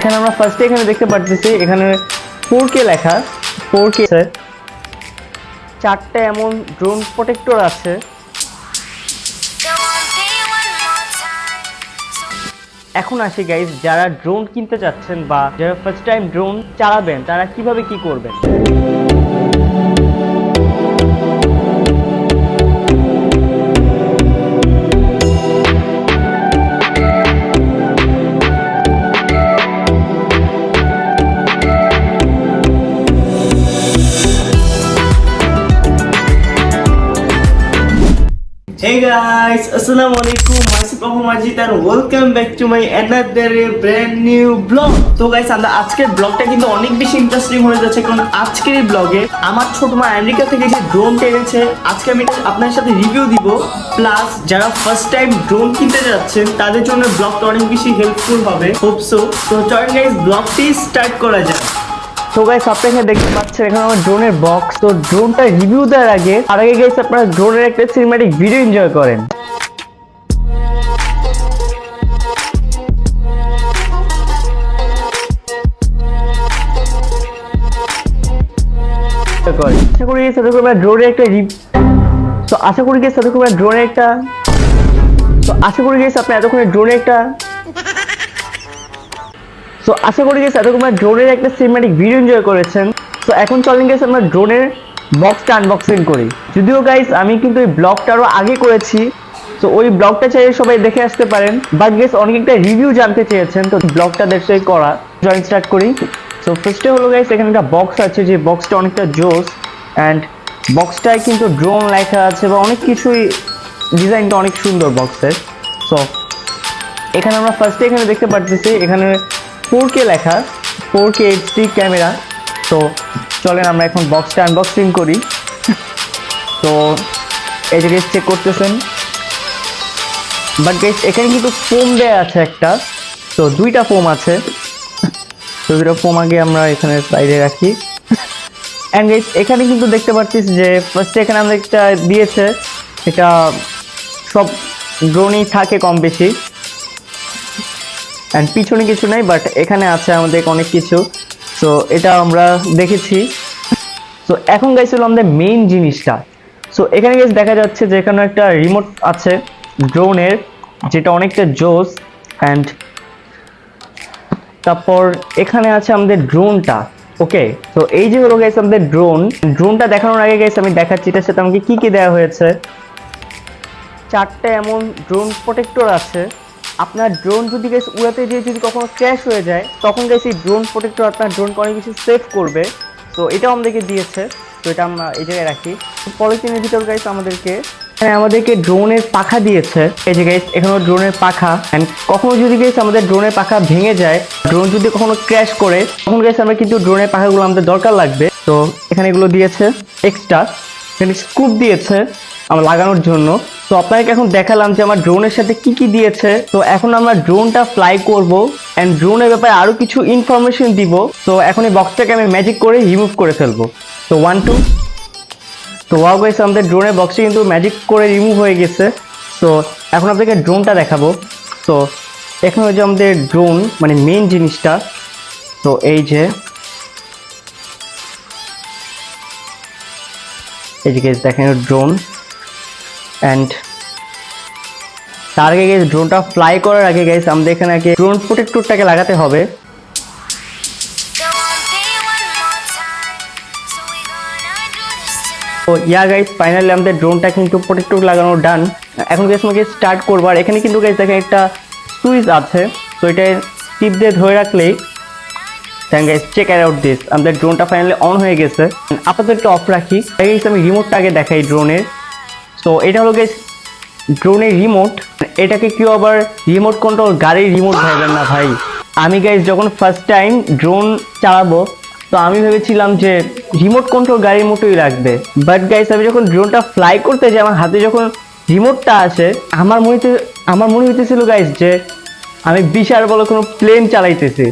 এখানে আমরা ফার্স্টে এখানে দেখতে পাচ্ছি এখানে 4K লেখা 4K চারটে এমন ড্রোন প্রোটেক্টর আছে। এখন আসি গাইস, যারা ড্রোন কিনতে যাচ্ছেন বা যারা ফার্স্ট টাইম ড্রোন চালাবেন তারা কিভাবে কি করবেন। Hey guys, Assalamualaikum. Myself Abu Majid and welcome back to my another brand new vlog. তো গাইস, আমরা আজকের ব্লগটা কিন্তু অনেক বেশি ইন্টারেস্টিং হয়ে যাচ্ছে, কারণ আজকের এই ব্লগে আমার ছোট মা আমেরিকা থেকে যে ড্রোনটা এনেছে আজকে আমি আপনার সাথে রিভিউ দিব। প্লাস যারা ফার্স্ট টাইম ড্রোন কিনতে যাচ্ছেন তাদের জন্য ব্লগটা অনেক বেশি হেল্পফুল হবে, হোপ সো। তো চলেন গাইস, ব্লগটি স্টার্ট করা যাক। তো গাইস, আপনারা দেখতে পাচ্ছেন এখানে আমার ড্রোনের বক্স। তো ড্রোনটা রিভিউ দেওয়ার আগে গাইস আপনারা ড্রোনের একটা সিনেম্যাটিক ভিডিও এনজয় করেন। আশা করি গেছে তোমরা ড্রোনের একটা আশা করি গেছে তোমরা ড্রোনের একটা আশা করি গেছে আপনি এতক্ষণে ড্রোনের একটা আশা করি গেছে এতক্ষণ ড্রোনের একটা সিনেম্যাটিক ভিডিও এনজয় করেছেন। তো এখন চলেন গেছে আমরা ড্রোনের বক্সটা আনবক্সিং করি। যদিও গাইস আমি কিন্তু এই ব্লগটা আরো আগে করেছি, তো ওই ব্লগটা চাইলে সবাই দেখে আসতে পারেন। বাট গাইস অনেক একটা রিভিউ জানতে চেয়েছেন, তো ব্লগটা দেখে করা জয়েন স্টার্ট করি। তো ফার্স্টে হলো গাইস এখানে একটা বক্স আছে, যে বক্সটা অনেকটা জোস অ্যান্ড বক্সটায় কিন্তু ড্রোন লেখা আছে বা অনেক কিছুই, ডিজাইনটা অনেক সুন্দর বক্সের। সো এখানে আমরা ফার্স্টে এখানে দেখতে পাচ্ছি এখানে 4K লেখা 4K HD ক্যামেরা। তো চলেন আমরা এখন বক্সটা আনবক্সিং করি। তো এই যে গাইস চেক করতেছেন, বাট গাইস এখানে কিন্তু ফোম দেয়া আছে একটা, তো দুইটা ফোম আছে। তো দুটো ফোম আগে আমরা এখানে সাইডে রাখি। এন্ড গাইস এখানে কিন্তু দেখতে পাচ্ছি যে ফার্স্টে এখানে আমরা একটা দিয়েছে, এটা সব ড্রোনই থাকে কম বেশি, অ্যান্ড পিছনে কিছু নাই, বাট এখানে আছে আমাদের অনেক কিছু। সো এটা আমরা দেখেছি। সো এখন গাইস হলো আমাদের মেইন জিনিসটা। সো এখানে গাইস দেখা যাচ্ছে যে এখানে একটা রিমোট আছে ড্রোনের, যেটা অনেকটা জোস। অ্যান্ড তারপর এখানে আছে আমাদের ড্রোনটা। ওকে, তো এই যে হলো গাইস আমাদের ড্রোনটা দেখানোর আগে গাইস আমি দেখাচ্ছি এটার সাথে আমাকে কি কি দেওয়া হয়েছে। চারটে এমন ড্রোন প্রোটেক্টর আছে। আপনার ড্রোন যদি গাইস উড়াতে গিয়ে যদি কখনো ক্র্যাশ হয়ে যায়, তখন গাইস এই ড্রোন প্রোটেক্টর আপনার ড্রোনকে অনেক কিছু সেভ করবে। তো এটাও আমাদেরকে দিয়েছে, তো এটা আমরা এই জায়গায় রাখি। পলিথিনের ভিতর গাইস আমাদেরকে ড্রোনের পাখা দিয়েছে। এই যে গাইস এখানে ড্রোনের পাখা, এন্ড কখনো যদি গাইস আমাদের ড্রোনের পাখা ভেঙে যায়, ড্রোন যদি কখনো ক্র্যাশ করে, তখন গাইস আমরা কিন্তু ড্রোনের পাখাগুলো আমাদের দরকার লাগবে। তো এখানে এগুলো দিয়েছে এক্সট্রা। এখানে স্ক্রুপ দিয়েছে আমার লাগানোর জন্য। তো আপনাকে এখন দেখালাম যে আমার ড্রোনের সাথে কি কি দিয়েছে। তো এখন আমরা ড্রোনটা ফ্লাই করব এন্ড ড্রোনের ব্যাপারে আরো কিছু ইনফরমেশন দিব। তো এখন এই বক্সটাকে আমি ম্যাজিক করে রিমুভ করে ফেলবো। তো 1 2। তো ওয়াও গাইস আমাদের ড্রোনের বক্সটা কিন্তু ম্যাজিক করে রিমুভ হয়ে গেছে। তো এখন আপনাকে ড্রোনটা দেখাবো। তো এখন হচ্ছে আমাদের ড্রোন, মানে মেইন জিনিসটা। তো এই যে গাইস দেখেন ড্রোন। অ্যান্ড তার আগে গাইস ড্রোনটা ফ্লাই করার আগে গাইস আমাদের এখানে আগে ড্রোন প্রোটেক্টরটাকে লাগাতে হবে। তো ইয়া গাইস ফাইনালি আমাদের ড্রোনটা কিন্তু প্রোটেক্টর লাগানো ডান। এখন গাইস আমাকে স্টার্ট করবো। আর এখানে কিন্তু গাইস দেখেন একটা সুইচ আছে, তো এটা টিপ দিয়ে ধরে রাখলেই দেন গাইস চেক আউট দিস, আমাদের ড্রোনটা ফাইনালি অন হয়ে গেছে। আপাতত একটু অফ রাখি। গাইস আমি রিমোটটা আগে দেখাই ড্রোনের। তো এটা হলো গাইস ড্রোনের রিমোট। এটাকে কেউ আবার রিমোট কন্ট্রোল গাড়ির রিমোট ভাববেন না ভাই। আমি গাইস যখন ফার্স্ট টাইম ড্রোন চালাবো, তো আমি ভেবেছিলাম যে রিমোট কন্ট্রোল গাড়ির মতোই রাখবে। বাট গাইস আমি যখন ড্রোনটা ফ্লাই করতে যাই, আমার হাতে যখন রিমোটটা আসে, আমার মনে হইতেছিল গাইস যে আমি বিশাল বড় কোনো প্লেন চালাইতেছি।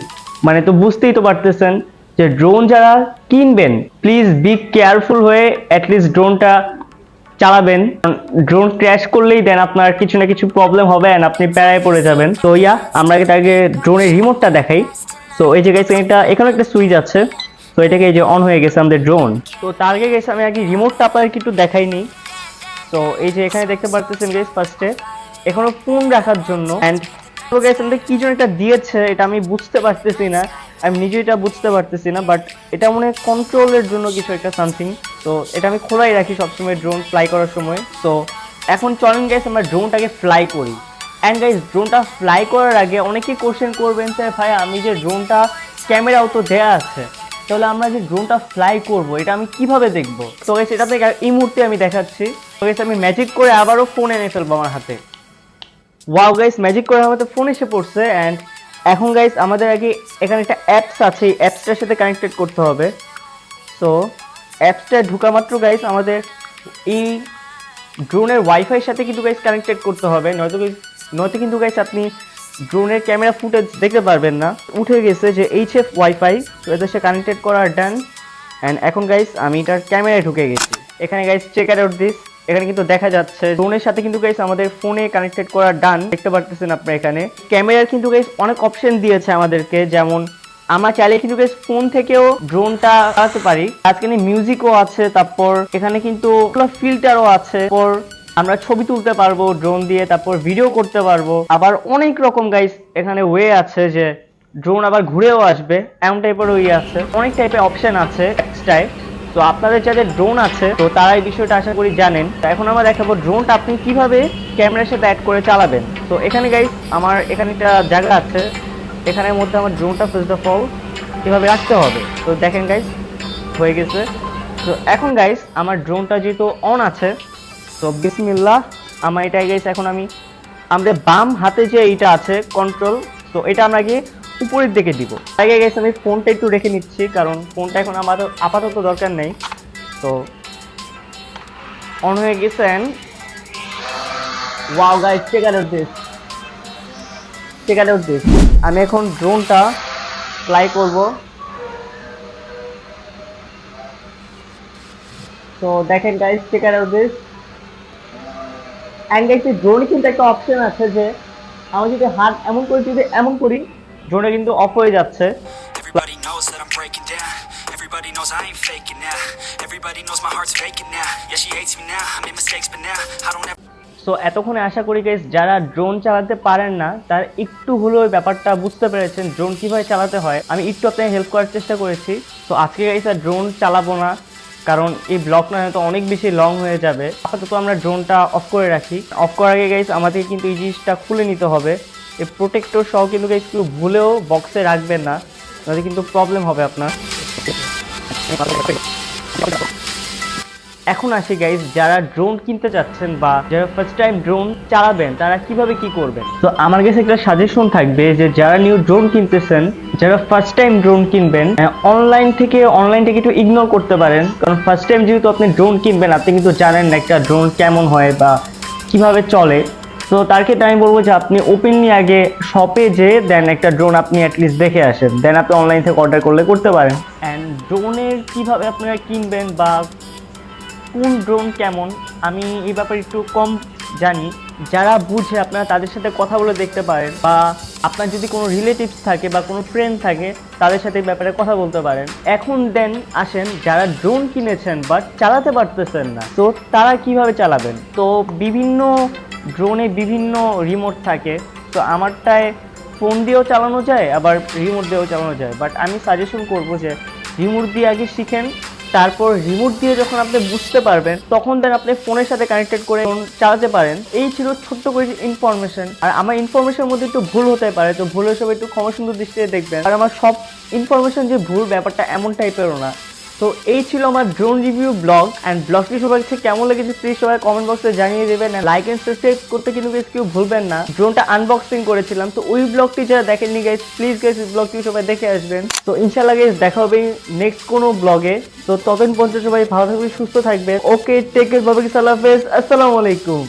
মানে তো বুঝতেই তো পারতেছেন যে ড্রোন যারা কিনবেন প্লিজ বি কেয়ারফুল হয়ে অ্যাটলিস্ট ড্রোনটা চালাবেন। ড্রোন ক্র্যাশ করলেই দেন আপনার কিছু না কিছু প্রবলেম হবে এন্ড আপনি প্যারায় পড়ে যাবেন। তো আমরা আগে ড্রোনের রিমোটটা দেখাই। সো এই যে গাইস এখানে একটা সুইচ আছে, তো এটাকে এই যে অন হয়ে গেছে আমাদের ড্রোন। তো তার আগে গাইস আমি আগে রিমোটটা আপনাদেরকে একটু দেখাইনি। তো এই যে এখানে দেখতে পারতেছেন গাইস ফার্স্টে এখানে ফোন রাখার জন্য, এন্ড তো গাইস আমাদের কি যেন এটা দিয়েছে, এটা আমি বুঝতে পারতেছি না, আমি নিজে এটা বুঝতে পারতেছি না, বাট এটা মনে হয় কন্ট্রোলের জন্য কিছু একটা সামথিং। তো এটা আমি খোলাই রাখি সবসময় ড্রোন ফ্লাই করার সময়। তো এখন চলেন গাইস আমরা ড্রোনটাকে ফ্লাই করি। অ্যান্ড গাইস ড্রোনটা ফ্লাই করার আগে অনেকেই কোশ্চেন করবেন যে ভাই আমি যে ড্রোনটা ক্যামেরাও তো দেয়া আছে, তাহলে আমরা যে ড্রোনটা ফ্লাই করব এটা আমি কিভাবে দেখব? তো গাইস এটা থেকে এই মুহূর্তে আমি দেখাচ্ছি। তো গাইস আমি ম্যাজিক করে আবারও ফোন এনে ফেলবো আমার হাতে। ওয়াও গাইস, ম্যাজিক করে আমাদের ফোন এসে পড়ছে। অ্যান্ড এখন গাইস আমাদের আগে এখানে একটা অ্যাপস আছে, এই অ্যাপসটার সাথে কানেক্টেড করতে হবে। তো অ্যাপসটা ঢোকা মাত্র গাইস আমাদের এই ড্রোনের ওয়াইফাই সাথে কিন্তু গাইস কানেক্টেড করতে হবে, নয়তো কিন্তু গাইস আপনি ড্রোনের ক্যামেরা ফুটেজ দেখতে পারবেন না। উঠে গেছে যে এইচএফ ওয়াইফাই, তো এদের সাথে কানেক্টেড করা ডান। অ্যান্ড এখন গাইস আমি এটার ক্যামেরায় ঢুকে গেছি। এখানে গাইস চেক আউট দিস, এখানে কিন্তু দেখা যাচ্ছে ড্রোনের সাথে কিন্তু গাইস আমাদের ফোনে কানেক্টেড করা ডান, দেখতে পারতেছেন আপনারা। এখানে ক্যামেরার কিন্তু গাইস অনেক অপশন দিয়েছে আমাদেরকে, যেমন আমরা চাইলে কিন্তু গাইস ফোন থেকেও ড্রোনটা চালাতে পারি। আজকে মিউজিকও আছে, তারপর এখানে কিন্তু ফিল্টারও আছে, তারপর আমরা ছবি তুলতে পারবো ড্রোন দিয়ে, তারপর ভিডিও করতে পারবো। আবার অনেক রকম গাইস এখানে ওয়ে আছে যে ড্রোন আবার ঘুরেও আসবে, এমন টাইপের ওয়ে আছে, অনেক টাইপের অপশন আছে এক্সট্রায়। তো আপনাদের যাদের ড্রোন আছে তো তারা এই বিষয়টা আশা করি জানেন। তো এখন আমরা দেখাবো ড্রোনটা আপনি কিভাবে ক্যামেরার সাথে অ্যাড করে চালাবেন। তো এখানে গাইস আমার এখানে একটা জায়গা আছে, এখানের মধ্যে আমার ড্রোনটা ফার্স্ট অফ অল কিভাবে রাখতে হবে। তো দেখেন গাইস হয়ে গেছে। তো এখন গাইস আমার ড্রোনটা যেহেতু অন আছে, তো বিসমিল্লাহ আমার এটা গাইস এখন আমি আমাদের বাম হাতে যে এইটা আছে কন্ট্রোল, তো এটা আমরা গিয়ে উপরের দিকে দিব। আগে গাইস আমি ফোনটা একটু রেখে নিচ্ছি, কারণ ফোনটা এখন আমার আপাতত দরকার নেই। তো অন হয়ে গেছে। Wow guys check out this, check out this. আমি এখন ড্রোনটা ফ্লাই করব। তো দেখেন guys check out this. And guys ড্রোনে কিন্তু একটা অপশন আছে যে আমি যদি হাত এমন করে যদি এমন করি, ড্রোনটা কিন্তু অফ হয়ে যাচ্ছে। Everybody knows that I'm breaking down. Everybody knows I ain't faking now. Everybody knows my heart's faking now. Yeah, she hates me now. I made mistakes, but now I don't ever. So এতক্ষণে আশা করি guys যারা drone চালাতে পারেন না তার একটু হলেও ব্যাপারটা বুঝতে পেরেছেন ড্রোন কিভাবে চালাতে হয়। আমি একটু আপনাকে হেল্প করার চেষ্টা করেছি। তো আজকে গাইস আর ড্রোন চালাবো না, কারণ এই ব্লগটা হয়তো অনেক বেশি লং হয়ে যাবে। আপাতত আমরা ড্রোনটা অফ করে রাখি। অফ করার আগে গাইস আমাদের কিন্তু এই জিনিসটা খুলে নিতে হবে, এই প্রোটেক্টর সহ কিন্তু গাইস কেউ ভুলেও বক্সে রাখবেন না, তাহলে কিন্তু প্রবলেম হবে আপনার। এখন আসি গাইস যারা ড্রোন কিনতে চাচ্ছেন বা যারা ফার্স্ট টাইম ড্রোন চালাবেন তারা কিভাবে কি করবেন। তো আমার কাছে একটা সাজেশন থাকবে যে যারা নিউ ড্রোন কিনতেছেন, যারা ফার্স্ট টাইম ড্রোন কিনবেন, অনলাইন থেকে একটু ইগনোর করতে পারেন, কারণ ফার্স্ট টাইম যেহেতু আপনি ড্রোন কিনবেন আপনি কিন্তু জানেন না একটা ড্রোন কেমন হয় বা কিভাবে চলে। তো তার ক্ষেত্রে আমি বলবো যে আপনি ওপেনলি আগে শপে যেয়ে দেন একটা ড্রোন আপনি অ্যাটলিস্ট দেখে আসেন, দেন আপনি অনলাইন থেকে অর্ডার করতে পারেন। অ্যান্ড ড্রোনের কিভাবে আপনারা কিনবেন বা কোন ড্রোন কেমন আমি এই ব্যাপারে একটু কম জানি। যারা বুঝে আপনারা তাদের সাথে কথা বলে দেখতে পারেন, বা আপনার যদি কোনো রিলেটিভস থাকে বা কোনো ফ্রেন্ড থাকে তাদের সাথে এই ব্যাপারে কথা বলতে পারেন। এখন দেন আসেন যারা ড্রোন কিনেছেন বাট চালাতে পারতেছেন না, তো তারা কিভাবে চালাবেন। তো বিভিন্ন ড্রোনে বিভিন্ন রিমোট থাকে, তো আমারটায় ফোন দিয়েও চালানো যায় আবার রিমোট দিয়েও চালানো যায়, বাট আমি সাজেশন করবো যে রিমোট দিয়ে আগে শিখেন, তারপর রিমোট দিয়ে যখন আপনি বুঝতে পারবেন তখন দেন আপনি ফোনের সাথে কানেক্টেড করে চালাতে পারেন। এই ছিল ছোট্ট করে ইনফরমেশন, আর আমার ইনফরমেশনের মধ্যে একটু ভুল হতে পারে, তো ভুল হিসেবে একটু ক্ষমা সুন্দর দৃষ্টিতে দেখবেন। আর আমার সব ইনফরমেশন যে ভুল ব্যাপারটা এমন টাইপেরও না। তো এই ছিল আমার ড্রোন রিভিউ ব্লগ। অ্যান্ড ব্লগটি সবার কাছে কেমন লেগেছে প্লিজ সবাই কমেন্ট বক্সে জানিয়ে দেবেন। লাইক এন্ড সাবস্ক্রাইব করতে কিন্তু গাইস কেউ ভুলবেন না। ড্রোনটা আনবক্সিং করেছিলাম, তো ওই ব্লগটি যারা দেখেননি গাইস প্লিজ গাইস ওই ব্লগটি সবাই দেখে আসবেন। তো ইনশাআল্লাহ গাইস দেখা হবে নেক্সট কোনো ব্লগে। তো ততদিন পর্যন্ত সবাই ভালো থাকবেন, সুস্থ থাকবেন। ওকে টেক কেয়ার, বাবা কি সালাম, আসসালামু আলাইকুম।